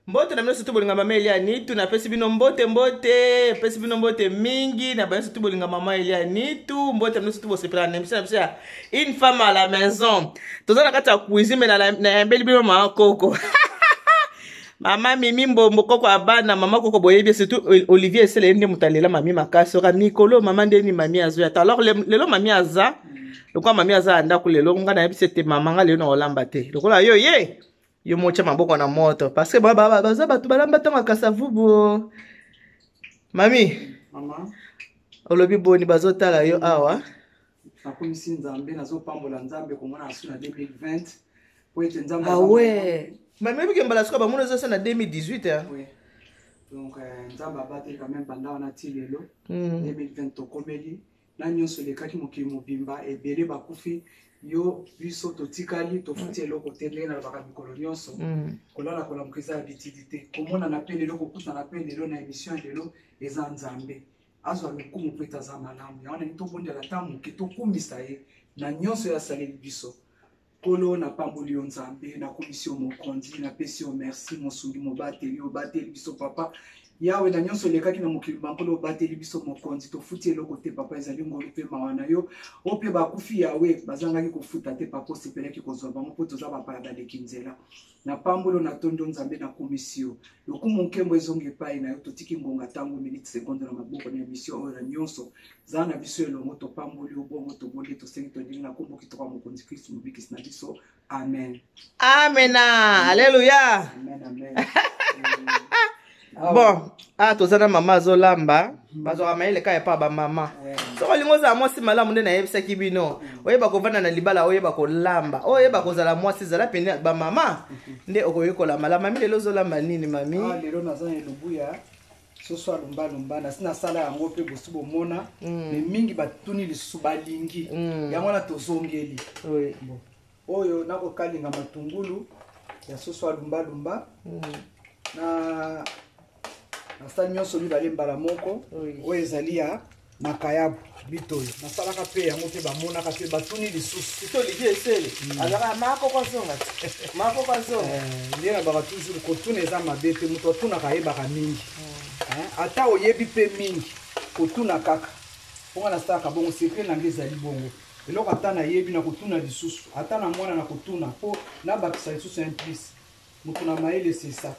Mbote na mino surtout bolinga mama Elia Nitu na pesi bino mbote pesi bino mbote mingi na bino surtout bolinga mama Elia Nitu mbote na mino surtout bosepela na misa une femme à la maison toza na kati ya cuisine na yambeli bino mama Koko mama Mimi Mbombo Koko abana mama Koko boyebi surtout Olivier Esele ndi mutalela mami makasi oka mikolo mama ndeni mami azo ata alors lelo mami aza lokwa mami aza anda ku lelo nga na yebi c'était mama nga lelo na olamba te lokola yo ye yo mocha maboko na moto parce que baza bato balamba tanga kasa vubu mami mama olobi boni bazotala yo awa nakomisi nzambe nazopambola nzambe komona asu na 2020 po ete nzambe ah ouais mami bike mbala suka bamona zo na 2018 hein oui donc nzambe abate quand même pendant na ti lelo 2020 tokomeli na nyonso lekaki mokili mobimba ebele bakufi yo biso totikali tofuti eloko te ndenge na baka mikolo nyonso kolala kolamukisa ya bitidite komona na pe lelo kokutana pe lelo na émission lelo eza nzambe azwa lokumu mpe taza malamu yango nani tobondela ta moke tokumisa ye na nyonso ya saleli biso kolo na pamboli yo nzambe nakomisi yo mokonzi napesi yo merci mosungi mobateli obateli biso papa yawe na nyonso lekaki na mokili bankolo obateli biso mokonzi tofuti eloko te papa ezali ngolu mpe mawa na yo o mpe bakufi yawe bazangaki kofuta te papa osepelaki kozwa bango mpo toza bapaya baleki nzela na pambolo na tondo nzambe na komisi yo lokumu nkembo ezonga epai na yo totiki ngonga ntango minute seconde na maboko na emission oyo na nyonso zaa na biso elongo topamboli obongo toboli tosengi tondingi na kombo kitoka mokonzi kristu mobikisi na biso amen amena alleluya amen amen bon tozana mama azolamba bazwaka mayele kaya pa bamama soko olingi ozala mwasi malamu nde nayebisaki bino oyeba kovanda na libala oyeba kolamba oyeba kozala mwasi ezala pene bamama nde okoyekola malamu mami lelo ozolamba nini mami lelo naza na elobuya soso alumbalumba nasi nasala yango mpe bosi bomona me mingi batuni lisusu balingi yango wana tozongeli oyo nakokalinga matungulu ya soso alumbalumba na nasali nyonso mibale mbala moko oyo ezali ya makayabu bitoyo nasalaka mpe yango mpe bamonaka mpe batuni lisusu toliki esele azalaka makoko azonga nde na baka toujours kotuna eza mabe te moto atunaka ayebaka mingi ata oyebi mpe mingi kotuna kaka mponga nasalaka bongo sekret nange ezali bongo eloko ata nayebi na kotuna lisusu ata na mwana na kotuna mpo nabakisa lisusu implice moto na mayele sesa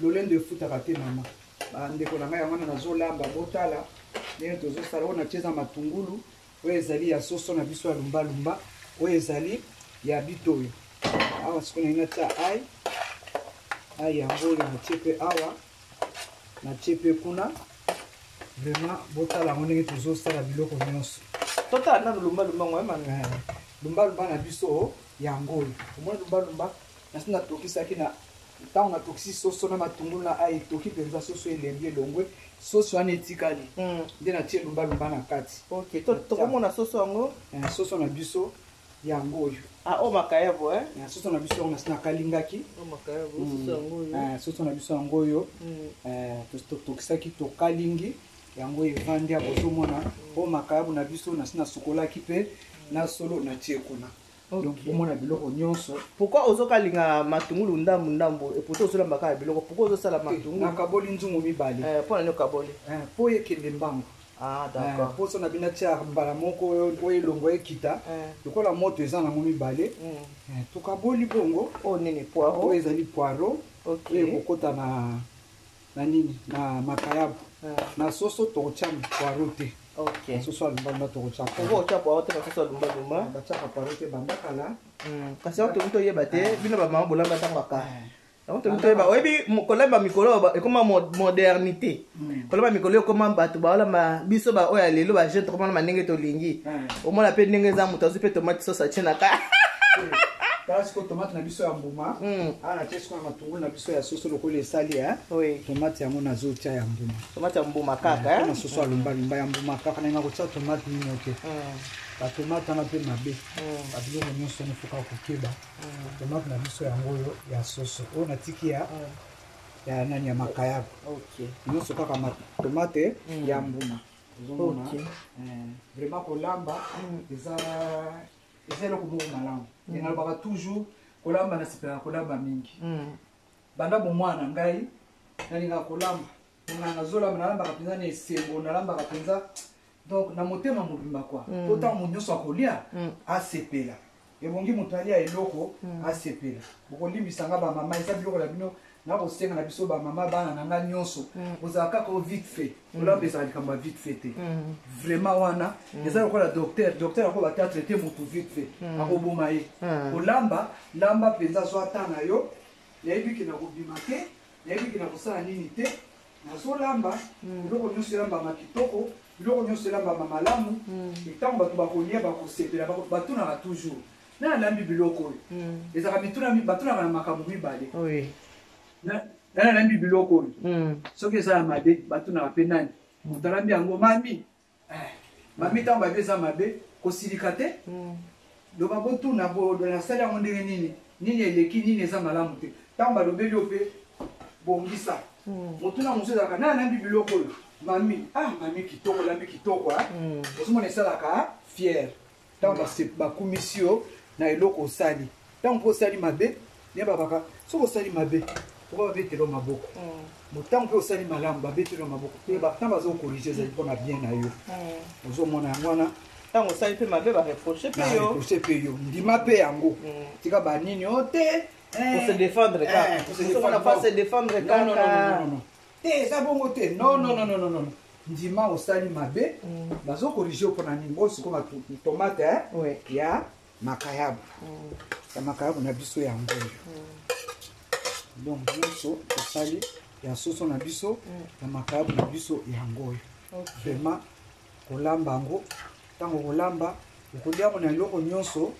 lolendo efutaka te mama bandeko na ngai yango wana nazolamba botala ndenge tozosala oyo natieza matungulu oyo ezali ya soso na biso ya lumbalumba oyo ezali ya bitoyo awa sikoyo nangi natia ai yango oyo natie mpe awa natie mpe kuna vraiment botala yango ndenge tozosala biloko nyonso totala nano lumbalumba ngo emanga lumbalumba na biso yango oyo omona lumbalumba nasi natokisaki na ntango natokisi soso na matungulu na ai toki mpenza soso elembi elongwe soso wana etikali nde natie lumbalumba na kati tokomona soso yango soso na biso yango oyo o makayabu soso na biso yango nasi nakalingaki soso na biso yango oyo tokisaki tokalingi yango evandi ya bozomona o makayabu na biso nasi nasukolaki mpe na solo natie kuna donc omona biloko nyonso pourquoi ozokalinga matungulu ndambu et pourtant ozolamba kaka biloko pourquoi ozosala matungulu nakaboli nzungu mibale mpo nani okaboli mpo ekende mbango d'accord mpo so na bino tia mbala moko oyo elongo ekita lokola moto eza nango mibale tokaboli bongo oyo nini poiro oyo ezali poiro oyo ekokota na nini na makayabu na soso tokotia poiro te soso alumbalumba tokotia poiro te na soso alumbalumba batiaka poiro te bandakala kasi yango tomuti oyeba te bino bamama bolamba ntangaka yango tomuti oyeba oyebi kolamba mikolo ekoma modernité kolamba mikolo ekoma bato baolamba biso oyo ya lelo bajeune tokomana ndenge tolingi omona mpe ndenge eza moto azwi mpe tomate soso atienaka tala sikoyo tomate na biso ya mbuma awa natie sikoyo na matungulu na biso ya soso lokola esali tomate yango nazotia ya mbuma tomate ya mbuma kaka na soso alumbalumba ya mbuma kaka nayenga kotia tomate nino te batomate wana mpe mabe babiloko nyonso nefoka kokeba tomate na biso yango oyo ya soso oyo natiki ya nani ya makayabu nyonso kaka tomate ya mbuma ozomona vraiment kolamba eza eloko moko malamu enalobaka toujours kolamba na sepelaka kolamba mingi banda bomwana ngai nalinga kolamba nganga zolamba nalamba kapenza na esengo nalamba kapenza donc na motema mobimba kwa to ta monyoso akolia asepela ebongi mutalia eloko asepela bokolimbisanga ba mama esa biloko la bino na kosenga na biso ba mama bana nanga nyonso ozaka ko vite fait olamba esa likamba vite fait vraiment wana eza ko la docteur ako ba traiter mutu vite fait akoboma ye olamba lamba penza zo atana yo yebi kina kobima te yebi kina kosala nini te nazolamba biloko nyonso elamba makitoko biloko nyonso elamba mamalamu etango bato bakolia bakosepela batunaka toujours na lambi biloko oyo ezaka batunaka na makambo mibale na lambi biloko oyo soki eza ya mabe batunaka mpe nani moto alambi yango mami ntango babe eza mabe kosilika te loba botuna nasali yango ndenge nini eleki nini eza malamu te ntango balobeli yo mpe bongisa motuna mosu ezalaka na lambi biloko oyo mami kitoko lambi kitoko ozomona esalaka fiere ntango bakumisi yo na eloko osali ntango mpo osali mabe ne babaka soki osali mabe oba babetelo maboko motango mpe osali malamu babetelo maboko te ntango bazokorige ezali mpona bien na yo ozomona yango wana ntango osali mpe mabe bareproche mpe yo ndima mpe yango tika banini o te pour se défendre se défendre te eza bongo te non ndima osali mabe bazokorige yo mpona nini osikoma tomate ya makayabu na biso yango donc nyonso osali ya soso na biso ya makayabu na biso yango oyo vraiment kolamba yango ntango kolamba okolia yango na eloko nyonso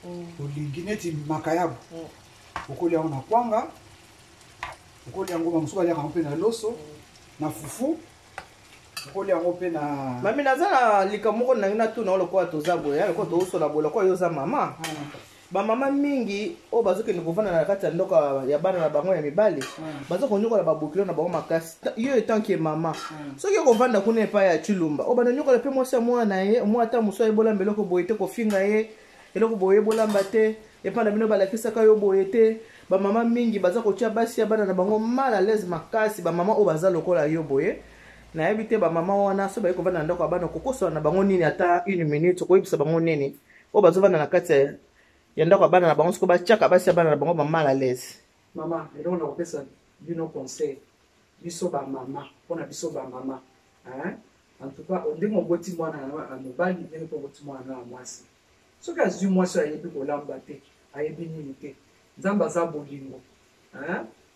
olingi neti makayabu okolia yango na kwanga okolia yango bamosusu baliaka yango mpe na loso na fufu okolia yango mpe na mami naza na likambo moko nangi natuna olokola toza boye lokola toosola boye lokola yo oza mama bamama mingi oyo bazokende kovanda na kati ya ndoko ya bana na bango ya mibali bazokonyokola babokilo na bango makasi yo etanke mama soki okovanda kuna epai ya chilumba oyo bananyokola mpe mwasi ya mwana na ye omwa ata mosu ayebolamba eloko boye te kofinga ye eloko boye ebolamba te epai na bino balakisaka yo boye te bamama mingi baza kotia basi ya bana na bango mal à l'aise makasi bamama oyo baza lokola yo boye nayebi te bamama wana so baye kovanda na ndako ya bana kokosola na bango nini ata 1 minute koyebisa bango nini oyo bazovanda na kati ya ndako ya bana na bango soko batiaka basi ya bana na bango mal à l'aise mama eloko na kopesa bino conseil biso bamama mpona biso bamama en tout cas ndenge oboti mwana na mobali ndenge mpe oboti mwana na mwasi soki azwi mwasi oyo ayebi kolamba te ayebi nini te nzambe aza bolingo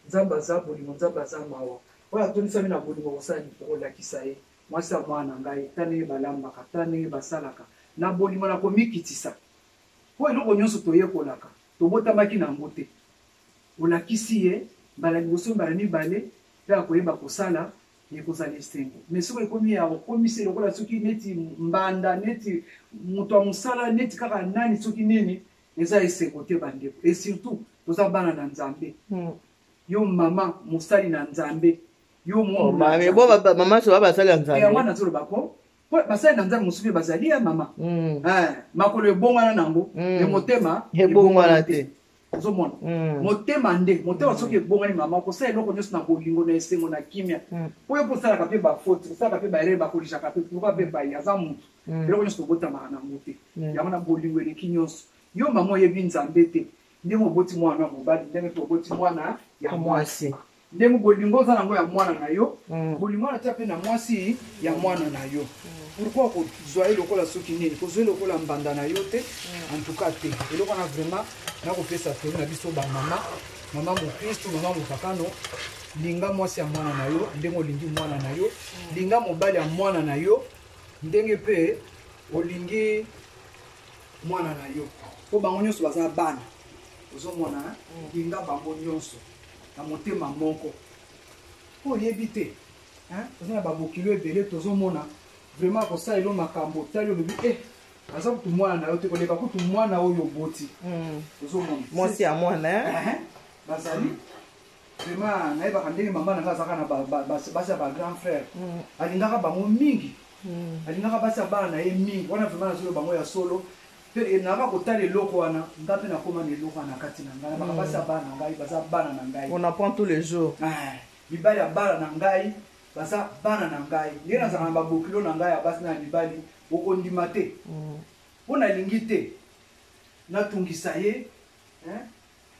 nzambe aza bolingo nzambe aza mawa oyo atonisami na bolingo kosala kolakisa ye mwasi ya mwana ngai ta ndenge balambaka ta ndenge basalaka na bolingo na komikitisa po eloko nyonso toyekolaka tobotamaki na yango te olakisi ye mbala liboso mbala mibale mpe akoyeba kosala ekozala esengo mais soki ekomi ya okomisi lokola soki neti mbanda neti moto ya mosala neti kaka nani soki nini eza esengo te bandeko et surtout toza bana na nzambe yo mama mosali na nzambe yo mama so basali na nzambe yango nazoloba ko basali na nzambe mosusu bazali ya mama makolo ebongwana nango me motema ebongwana te ozomona motema soki ebongani mama kosala eloko nyonso na bolingo na esengo na kimia po yo kosalaka mpe bafaute kosalaka mpe baerere bakolishaka mpe pourkua mpe bai aza motu eloko nyonso tobotamaka nango te yango na bolingo eleki nyonso yo mama oyebi nzambe te ndenge oboti mwana ya mobali ndenge mpe oboti mwana ya mwasi ndenge bolingo oza nango ya mwana na yo bolingo wana tia mpe na mwasi ya mwana na yo pourkui kozwa ye lokola soki nini kozwa ye lokola mbanda na yo te en tout cas te eloko wana vraiment nakopesa toli na biso bamama mama mokristu mama mopakano linga mwasi ya mwana na yo ndenge olingi mwana na yo linga mobali ya mwana na yo ndenge mpe olingi mwana na yo po bango nyonso baza bana ozomona linga bango nyonso na motema moko po oyebi te toza na babokilo ebele tozomona vraiment kosala elo makambo tali olobi aza kutu mwana na yo te koleka kutu mwana oyo boti tozomona mwasi ya mwana bazali vraiment nayebaka ndenge mama nanga azaka na basi ya bagrand frère alingaka bango mingi alingaka basi ya bana na ye mingi wana vraiment nazolo bango ya solo pe na ba kotala eloko wana ngape na koma eloko na kati na ngai na bakabasa bana na ngai baza bana na ngai on apprend tous les jours mibali ya bana na ngai baza bana na ngai ndenge nazala na babokilo na ngai ya basi na mibali okondima te mpo nalingi te natungisa ye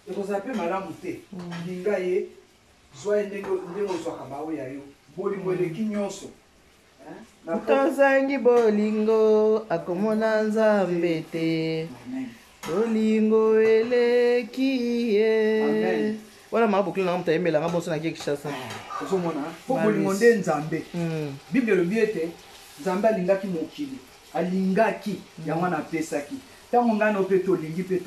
ekozala mpe malamu te linga ye zwa ye ndenge ozwaka baoyo ya yo bolingo eleki nyonso tozangi bolingo akomona nzambe te bolingo eleki ye wana maka bokilo nanga moto ayemelanga bonso na kishasa ozomona po bolingo nde nzambe bible elobi ete nzambe alingaki mokili alingaki yango wana apesaki ntango ngai no mpe tolingi mpe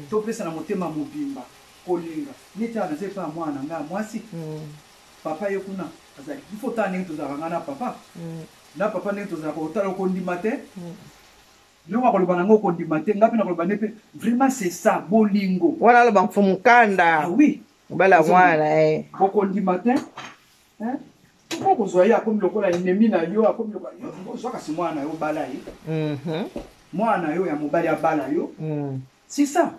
topesa na motema mobimba kolinga neti wana naza epa ya mwana na ngai mwasi papa ye kuna azali ifo tala ndenge tozalaka ngai na papa ndenge tozalaka otala okondima te ndenge akoloba nango okondima te ngai mpe nakoloba nde mpe vraiment c'est ça bolingo wana aloba mfumukanda oui bala mwana okondima te okozwa ye akomi lokola enemi na yo akomi lokola ozwa kasi mwana na yo bala ye mwana na yo ya mobali abala yo c'est ça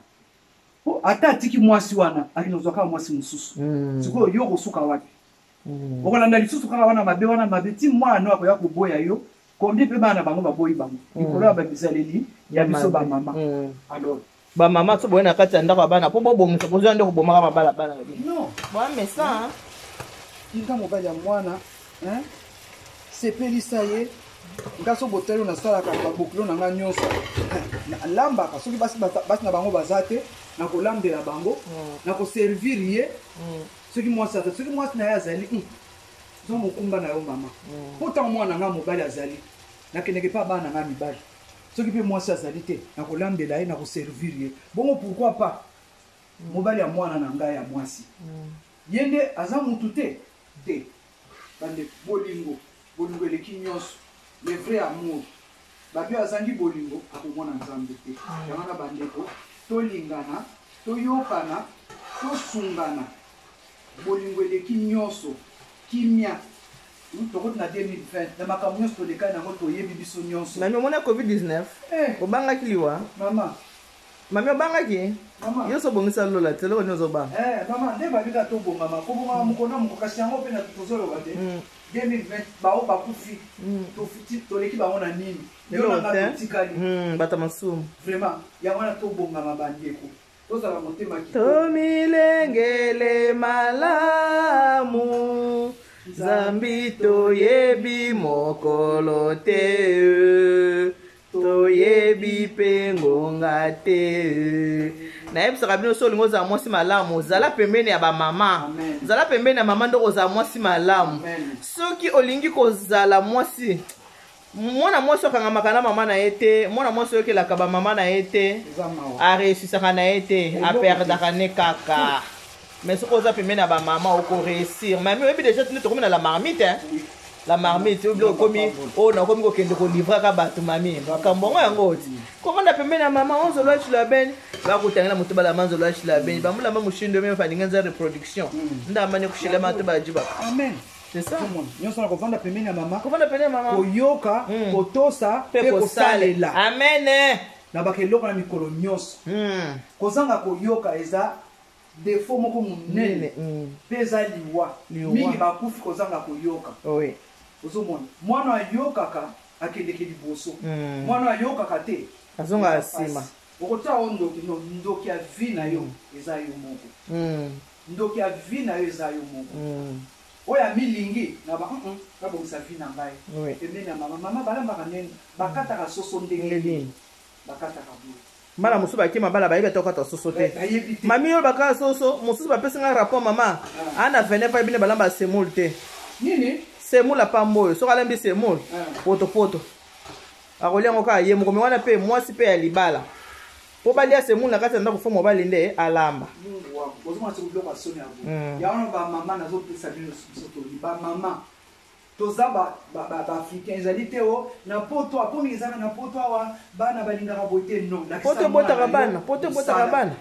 ata atiki mwasi wana akinozwaka mwasi mosusu sikoyo yo kosuka wapi okolanda lisusu kaka wana mabe ti mwana akoya koboya yo kombi mpe bana bango baboyi bango likolo ya babizaleli ya biso bamama alors bamama so boye na kati ya ndako ya bana mpo bobongisa kozwa nde kobomaka mabalabala non boamesa inga mobali ya mwana sepelisa ye nga so botelo nasalaka babokilo na nga nyonso nalambaka soki basi na bango baza te nakolambela bango nakoservir ye soki mwasi na ye azali zo mokumba na yo mama mpo ntango mwana nga mobali azali nakendeke mpe bana nga mibali soki mpe mwasi azali te nakolambela ye nakoservir ye bongo pourquoi pas mobali ya mwana na ngai ya mwasi ye nde aza mutu te bande bolingo eleki nyonso le vrai amour babi azangi bolingo akomona nzambe te yango na bandeko tolingana toyokana tosungana bolingo eleki nyonso kimia tokoti na 2020 na makambo nyonso tolekani yango toyebi biso nyonso mami omona covid-19 obangaki liwa mami obangaki yo so bongisa lola te loko nini ozobanga mama nde babika tobongama kobongama mokona moko kasi yango mpe na tozoloba te 2020 bao bakufi toleki bango na nini yo nanga totikali bata masumu vraiment yango wana tobongama bandeko tozala motema tomilengele malamu nzambi toyebi mokolo te toyebi mpe ngonga te nayebisaka bino so olingi ozala mwasi malamu ozala pembeni ya bamama ozala pembeni ya mama ndoko ozala mwasi malamu soki olingi kozala mwasi mwana mwasi okangamaka na mama na ye te mwana mwasi oyokelaka bamama na ye te areusisaka na ye te aperdaka ne kaka mais soki oza pembeni ya bamama okoreusir mami oyebi deja tine tokomi na la marmite la marmite obi okomi oyo nakomi kokende kolivraka bato mami makambo yango yango oti komanda pembeni ya mama onzolo achila beni bakutangela moto balama nzolo achila beni bamulamba mushindo meme faninga nza reproduction ndamani kushilama to bajibaka amen c'est ça nyonso na kovanda pembeni ya mama koyoka kotosa mpe kosalela amen na bakeloko na mikolo nyonso kozanga koyoka eza defo moko monene mpe eza liwa mingi bakufi kozanga koyoka ozomona mwana ayokaka akendeke liboso mwana ayokaka te azonga nsima okotia o ndoki ya vi na yo eza yo moko ndoki ya vi na yo eza yo moko oyo amilingi nabongisa vi na ngai pembeni ya mama balambaka ndenge bakataka soso ndenge nini bakataka boye mbala mosusu bakima bala bayebi ata okata soso te mami oyo bakala soso mosusu bapesinga rapport mama ana veneva ebine balamba semule te nini semule apamba oyo soki alembi semule potopoto akolia yango kaka ye mokomi wana mpe mwasi mpe ya libala po balia semule na kati ya ndako fo mobali nde alamba yango bamama nazopesa bino sotoli bamama toza baafricain ezali te o na poto akomi ezaka na poto awa bana balingaka boye te non poto ebotaka bana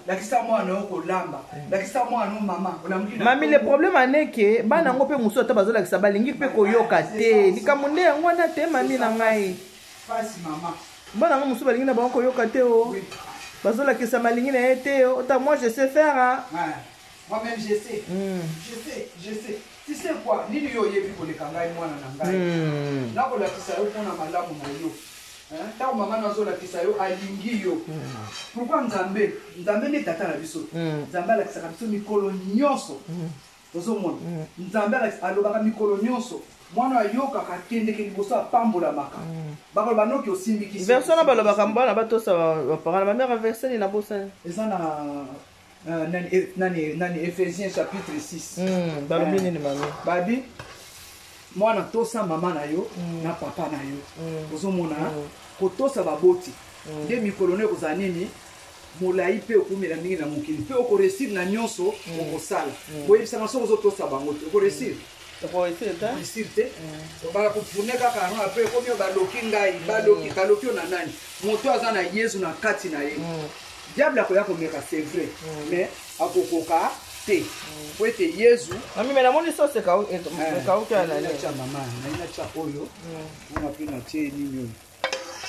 lakisa mwana yo kolamba lakisa mwana yo mama mami le problème aneke bana yango mpe mosusu ata bazolakisa balingi mpe koyoka te likambo nde yango wana te mami na ngai pasi mama bana ngo musu balingi na bango yoka te o bazola kisa malingi na été o ta moi je sais faire hein. Moi-même je sais. Je sais. Tu sais quoi? Nini yo yebi ko le kangai mwana na ngai. Na ko la kisa yo pona malamu na yo. Hein? Ta maman na zo la kisa yo alingi yo. Pourquoi Nzambe ne tata na biso. Nzambe la kisa biso mikolo nyonso. Tozo mona. Nzambe la alobaka mikolo nyonso. Mwana yoka kakende ke liboso apambola maka. Bakolo banoki osimbi kisi. Version na balobaka mbana batosa ba parana ma mère version na bosa. Eza nani Ephésiens chapitre 6. Balobi nini mami? Babi mwana tosa mama na yo na papa na yo. Ozomona kotosa baboti. Nde mikolo ne kozala nini? Molai pe okumela mingi na mokili. Pe okoresir na nyonso okosala. Boyebisaka soki ozotosa bango te. Okoresir. Okoresir te. Bala kofune kaka no après komi baloki ngai, baloki na nani? Moto aza na Yesu na kati na ye. Diable akoya komeka c'est vrai, mais akokoka te. Po ete Yesu ami mena moni so se ka ka na na cha mama na ina cha oyo mwa pina tie nini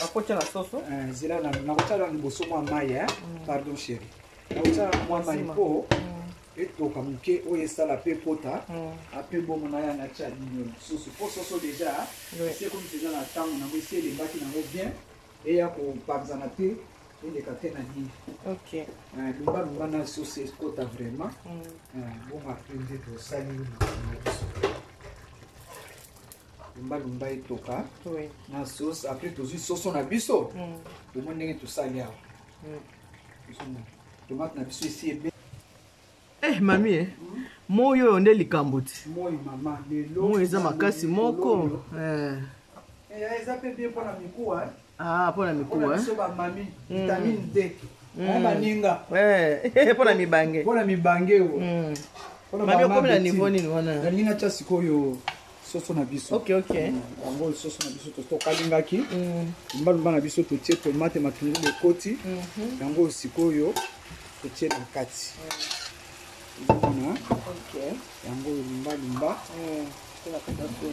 akocha na soso zira na kotala liboso mwa maya pardon chérie na kotala mwa mai po etoka muke oyo esala pe pota ape bomo na ya na cha nini soso po soso déjà c'est comme si dans la temps na essayer de battre nango bien et ya ko panzana te il est caté na nini. OK. Lumba na sauce escota vraiment. Bon après de sali lumba etoka. Oui. Na sauce après tozu sauce na biso. Tout monde ndenge to sali awa. Tomate na biso ici ebe. Mami moyo nde likambo ti. Moyo mama lelo. Moyo eza makasi moko. Eza pe bien pour na mikuwa. Pona mikuwa. Mami vitamine D. Baninga. Pona mibange. Pona mibange o. Mami okomi na niveau nini wana? Nalina cha sikoyo soso na biso. OK. Yango soso na biso to kalingaki. Mbalumba na biso to tie tomate matungulu ekoti. Yango sikoyo to tie na kati. Ona. OK. Yango lumba.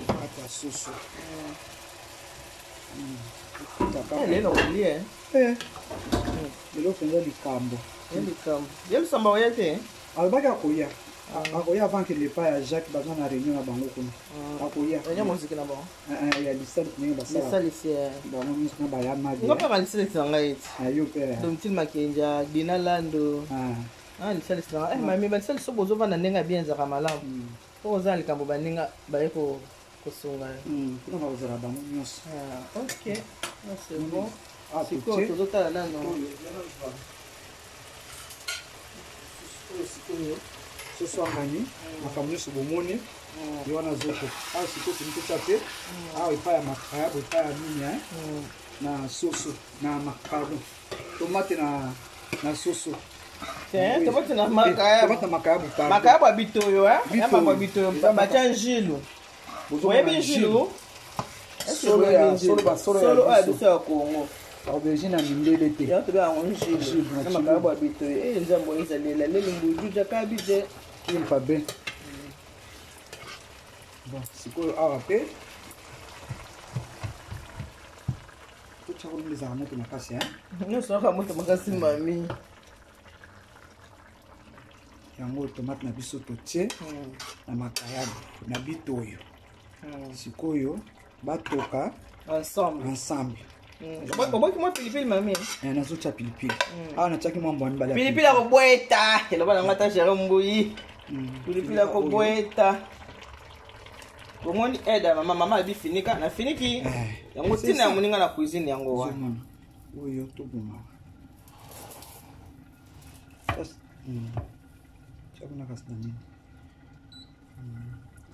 Kata soso. Lelo olie. Lelo penza likambo. Yel samba oyete. Albaka koya. Akoya avant que le père Jacques bazon na réunion na bango kuna. Akoya. Ya muziki na bon. Ya lisali ne basala. Lisali c'est bango mis na baya magi. Ngopa malisali tsanga iti. Ayo père. Domtil Makenja, Dina Lando. Lisali tsanga. Mami basali so bozo vana nenga bien za malamu. Po za likambo baninga bayeko kosunga. Kuna bazara bango nyos. OK. C'est bon. C'est quoi tout ça là non? Ce soir ngani makamyo so bomoni yona zoko siko timito chape ipa ya makaya ipa ya nini na soso na makado tomate na soso tomate na makaya makaya ba bitoyo ba bitoyo ba chanjilu oyebi njilu solo biso ya Congo aubergine na mindele te ya to ba njilu na makaya ba bitoyo nzambo ezalela lelingu juja kabije il pas bien. Bon, c'est quoi arabe? Tout ça on les a monté na kasi hein. Nous sommes monté makasi mami. Yango tomate na biso to tie na makayabo na bitoyo. Sikoyo batoka ensemble. Oboki mo pilipili mami. Na zo cha pilipili. Na chaki mambo ani bala. Pilipili ko boeta. Elo bala ngata jero mbuyi. Pilipili ko boeta. Bomoni eda mama bi finika na finiki. Yango tina ya muninga na cuisine yango wa. Oyo to boma. Chakuna kasna nini?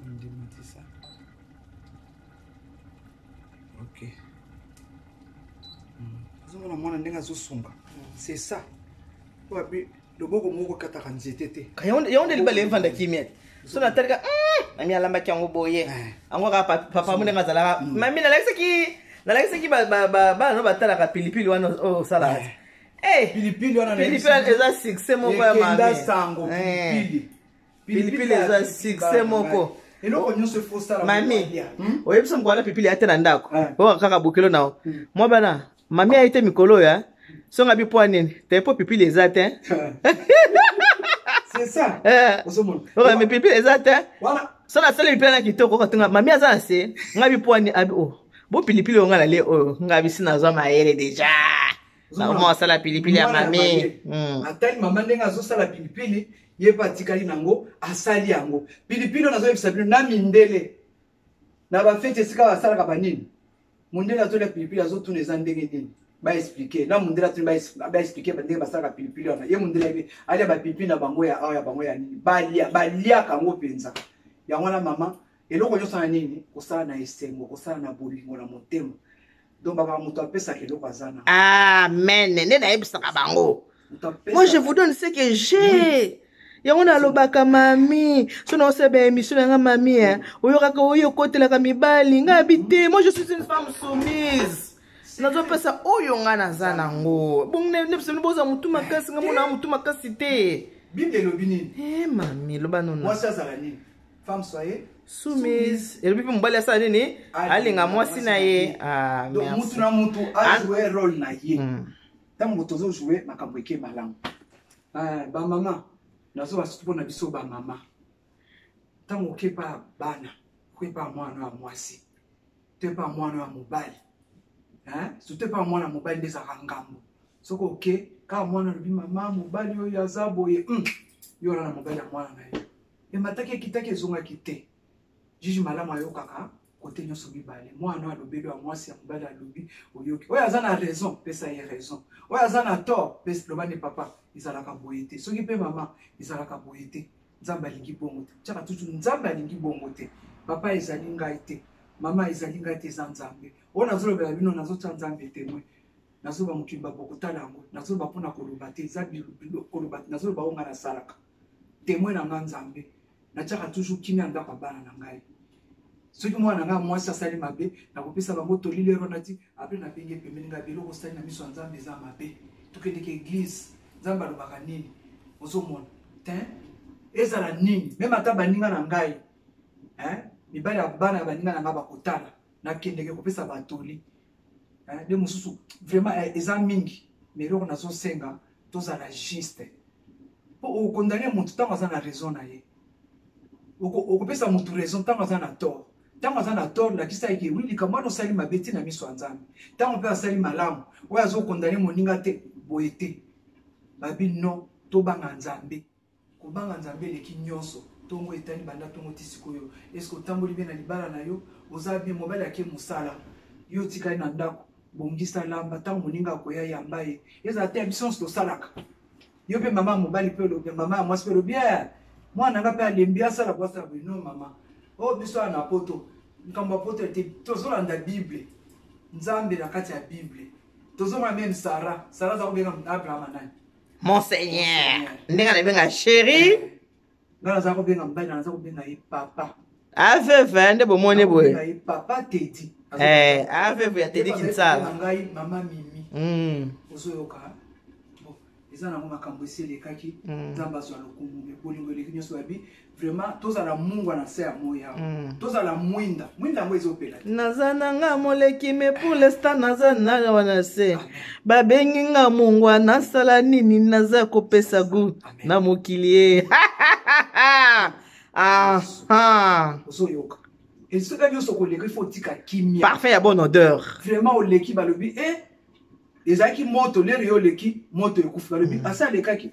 Ndi matisa. OK. Zomona mwana ndenga zosunga. C'est ça. Wabi loboko moko kataka nzete te. Yonde libale mvanda kimia. So na talika mami alamba kyango boye. Ango ka papa munenga zala. Mami na lakisa ki ba no batala ka pilipili wana o sala. Pilipili wana eza succès moko ya mami. Nda sango Pilipili eza succès moko. Eloko nyonso faut sala mami oyebisa mkwala pilipili ate na ndako bo kaka bukelo nawo mwa bana Mami a été mikolo ya. Son abi po nini. T'es pas pipi les attes. C'est ça. Ouais, mais pipi les attes. Voilà. So na sala pipi na kitoko ko tunga mami aza se. Ngabi po ni abi oh. Bo pilipili o ngala le oh. Ngabi sina zo maele déjà. Na mo sala pilipili ya mami. Atali mama ndenga zo sala pilipili. Ye patikali nango asali yango pilipili nazo yebisa bino na mindele na ba fete sika basala ka banini mundele azola pilipili azotuna eza ndenge nini ba expliquer na mundele atuni ba expliquer ba ndenge basala ka pilipili wana ye mundele ali ba pilipili na bango ya nini balia kango penza yango na mama eloko nyoso na nini kosala na esengo kosala na bolingo na motema donc baba muto apesa keloko azana amen nene na yebisa ka bango moi je vous donne ce que j'ai. Yangona lobaka mami, sona osebe émission nga mami oyokaka oyokotelaka mibali ngabite. Moi je suis une femme soumise. Nazo pesa oyo nga naza nango. Bon ne pesa boza mutu makasi nga mona mutu makasi te. Bible lobi nini? Mami loba nona. Moi ça za nini? Femme soyez soumise. Et puis mbali asa nini? Alinga mwasi na ye. Ah donc mutu na mutu a jouer rôle na ye. Tant mutu zo jouer makambo eke malamu. Ba mama nazo basutu na biso ba mama tango kepa bana kepa mwana wa mwasi tepa mwana wa mobali sutepa mwana mobali ndeza kangambo soko ke ka mwana lobi mama mobali oyo azabo ye yo na mobali ya mwana na ye e matake kitake zonga kite jiji malamu ayo kaka kote nyoso bibale mwana alobeli wa mwasi ya mobali alobi oyoki oyo azana raison pesa ye raison oyo azana tort pesa lobani papa izalaka boyete soki pe mama izalaka boyete nzamba lingi bongo te chaka tutu nzamba lingi bongo te papa ezali ngai te mama ezali ngai te za nzambe ona nazolobela bino nazotya nzambe temwe nazoba mokimba bokotala yango nazoba mpona koloba te eza koloba te nazoloba onga nasalaka temwe na nga nzambe natyaka toujours kimia ndako ya bana na ngai soki mwana nga mwasi asali mabe nakopesa bango tolilero nati apres nabenge pembeni ngai biloko osali na miso ya nzambe eza mabe tokendeke eglise nzambe alobaka nini ozomona te ezala nini meme ata baninga na ngai mibali ya bana ya baninga na ngai bakotala nakendeke kopesa batoli nde mosusu vraiment eza mingi mais eloko nazosenga tozala juste mpo okondane motu ntango aza na raison na ye okopesa motu raison ntango aza na tort ntango aza na tort lakisa eke wi likambo wana osali mabe te na miso ya nzambe ntango mpe asali malamu oyo azokondane moninga te boye te babi no tobanga nzambe kobanga nzambe eleki nyonso tongo etani banda tongo ti sikoyo eske otamboli mpe na libala na yo oza bien mobali ake mosala yo tikali na ndako bongisa lamba ntango moninga akoya yamba ye ezala te ya biso nyonso tosalaka yo mpe mama mobali mpe olobi mama ya mwasi mpe olobi mwana nga mpe alembi asala bwasala boye no mama oyo biso ya na poto nkambo ya poto ete tozolanda bible nzambe na kati ya bible tozomona meme sara aza kobenga abrahama nani Monseigneur ndenge nabenga chéri nga naza kobenga mobali naza kobenga ye papa aveve nde bomoni boye papa tedi aveve ya tedi kinsala ngai mama mimi ozoyoka eza nango makambo esi elekaki nzambe azwa lokumu bolingo eleki nyonso yabi vraiment tozala mungwa na se ya moya tozala mwinda yango ezopela naza nanga moleki me pour l'instant naza nanga wana se babengi nga mungwa nasala nini naza kopesa gu na mokili ye ozoyoka esoka nyonso koleka ifo otika kimia parfait ya bonne odeur vraiment oleki balobi ezalaki moto lero yo oleki moto ekufi balobi asalekaki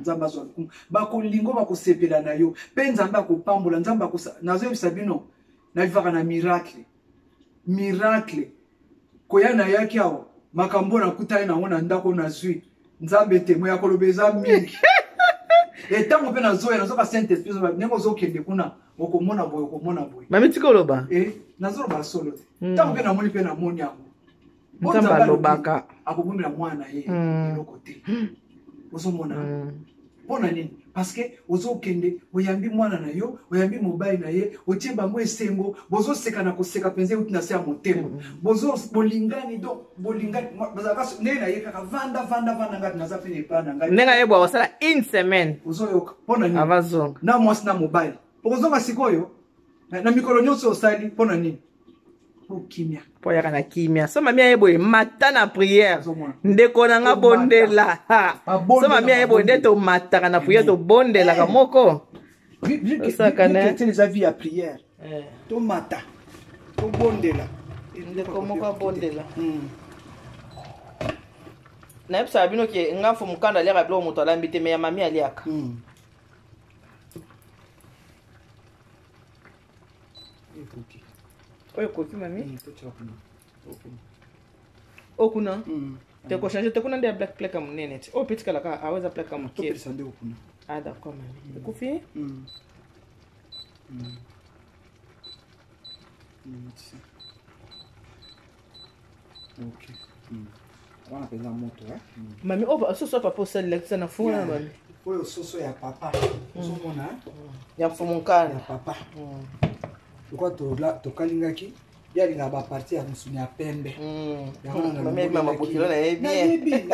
nzambe azwa lokumu bakolingo bakosepela na yo mpe nzambe akopambola nzambe nazoyebisa bino navivaka na miracle koya nayaki awa makambo nakutani nango na ndako nazwi nzambe temo ya koloba eza mingi etango mpe nazoya nazoka saint esprit ndenge ozokende kuna okomona boye mami tika oloba nazoloba solo te ntango mpe namoni mpe namoni yango nzambe alobaka akobomela mwana ye eloko te ozomona mpona nini parce que ozokende oyambi mwana na yo oyambi mobali na ye otie bango esengo bozoseka na koseka mpenza euti na se ya motema bolingani donc bolingani bazalaka ndenge na ye kaka vanda ngati naza mpe na epai na ngai ndenge ayebwa basala une semaine ozoyoka mpona nini avazonga na mwasi na mobali okozonga sikoyo na mikolo nyonso osali mpona nini kimia po yaka na kimia so mami ayeboye mata na prière ndeko na nga bondela so mami ayeboye nde tomataka na prière tobondelaka moko eza vie ya prière tomata tobondela ndeko moko abondela nayebisaka bino ke ngafu mokanda aliaka biloko moto alambi te me ya mami aliaka oyo ekoki mami okuna tekochange tekuna nde ya black plaka monene ti oyo petikalaka aweza plaka moke d'accord mami ekufi mami oyo soso ya papa osalila kisa na funga na mami oyo soso ya papa ozomona ya mfumukana ya papa lokwa tokalingaki yalinga baparti ya mosuni ya pembe mami mabokilo na ye bien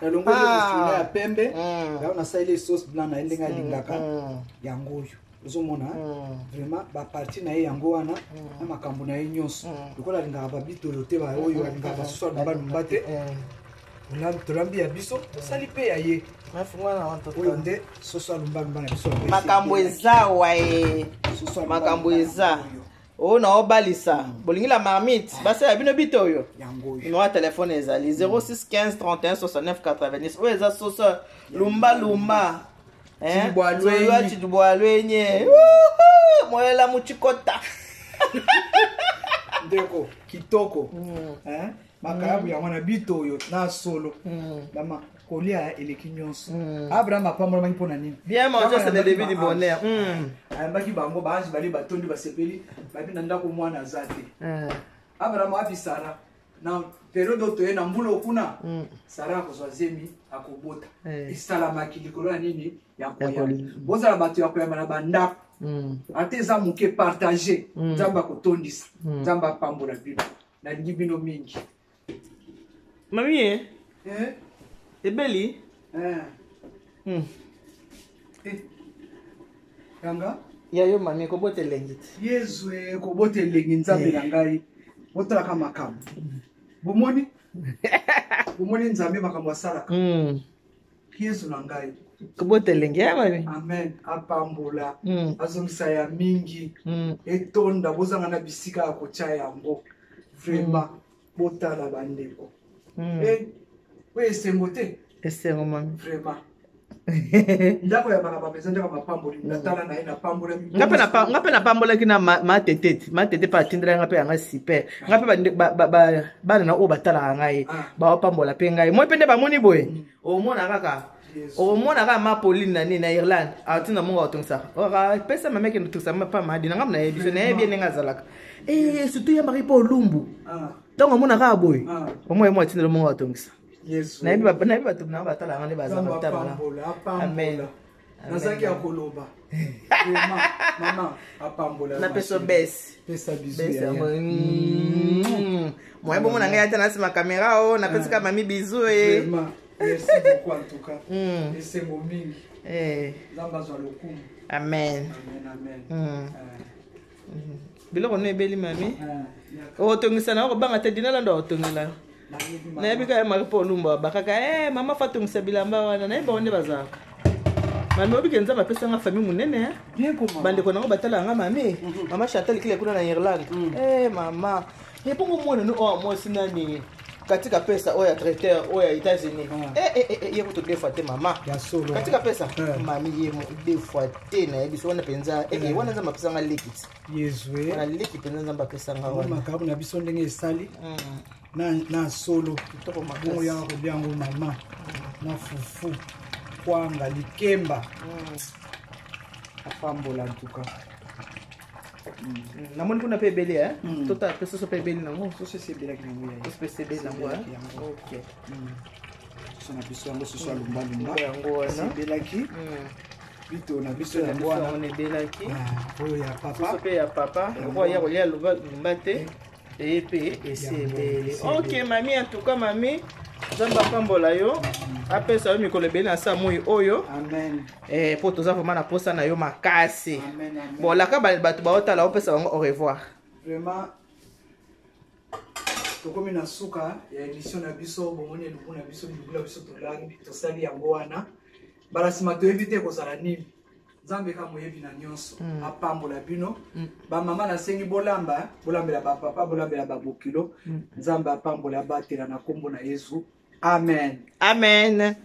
nalongoli mosuni ya pembe yango nasaleli sauce blanc na ye ndenge alingaka yango oyo ozomona vraiment baparti na ye yango wana na makambo na ye nyonso lokola alingaka babitolo te oyo alingaka basusu alumbalumba te tolambi ya biso tosali mpe ya ye oyo nde soso alumbalumba na biso makambo eza waye makambo eza oyo na obalisa bolingi la marmite basala bino bito oyo numéro ya telefone ezali 0615 31 69 90 oyo eza soso lumbalumba tidibwalwenye molela muchikota ndeko kitoko makayabu yango na bito oyo na solo bama kolia eleki nyonso abraham apambolamaki mpo na nini bien manger c'est le début du bonheur ayambaki bango baange bali batondi basepeli babi na ndako mwana aza te abraham api sara na periode oyo toye na mbula okuna sara akozwa zemi akobota esalamaki likolo ya nini ya koyamba bozala bato ya koyamba na bandako ate eza moke partage nzambe akotondisa nzambe apambola bino nalingi bino mingi mami ebeli yanga yayo mami kobota elengi te yezu kobota elengi nzambe na ngai botalaka makambo bomoni nzambe makambo asalaka yezu na ngai kobota elengi ya mami amen apambola azongisa ya mingi etonda bozanga na bisika ya kotya yango vraiment botala bandeko oyo esengo te esengo mami vraiment ndako ya baka bapeza ndeko mapamboli natala na ye napambolami nga mpe napambolaki na matete mpe atindela nga mpe yanga super nga mpe bana na oyo batalaka ngai bawapambola mpe ngai moi mpe nde bamoni boye omona kaka omonaka ma Pauline na nini na Irlande atina munga otongisa ora pesa mama ke ntongisa pa madi na ngam na yebi so na yebi nenga zalaka surtout ya mari po lumbu donc omonaka boy omoye mo atina munga otongisa yesu na yebi bato na batala ngane bazama tabana amen nazaki akoloba mama apambola na peso bes pesa bizu moye bomo na ngai ata na sima kamera o na pesa mami bizu merci beaucoup en tout cas c'est mon mingi zamba zo lokumu amen biloko no ebeli mami otongisa na okobanga te dina lando otongela nayebi kaka mari po olumba bakaka mama fatongisa bilamba wana nayebi bango nde bazalaka mami obike nzambe apesanga famille monene bandeko nango batala yanga mami mama Chantal kile kuna na Irlande mama epongo mwana no mwasi nani katika pesa oya traiteur oya États-Unis ye ko to deux fois te mama katika pesa mami ye mo deux fois te na yebi so wana penza wana nzamba pesa nga likit yesu na likit penza nzamba pesa nga wana makabu na biso ndenge esali na solo kitoko makongo ya ko biango mama na fufu kwanga likemba apambola ntuka namoni kuna pe ebele tota pesa so pe ebele nango so se sebelaki nango ya so se ebele nango ok so na biso yango soso alumbalumba yango wana sebelaki bito na biso yango wana on ebelaki oyo ya papa so pe ya papa yango ya kolia lumba te et puis esi ebele ok mami en tout cas mami Nzambe apambola yo apesa yo mikolo ebele na sa moi oyo Amen. po toza vraiment na posa na yo makasi. Amen. Bon laka bato baotala opesa bango au revoir. Vraiment tokomi na suka ya émission na biso bomoni eluku na biso libu na biso tosali yango wana mbala nsima toyebi te kozala nini nzambe ka moyebi na nyonso apambola bino bamama nasengi bolambela bapapa bolambela babokilo nzambe apambola batela na kombo na Yesu. Amen. Amen.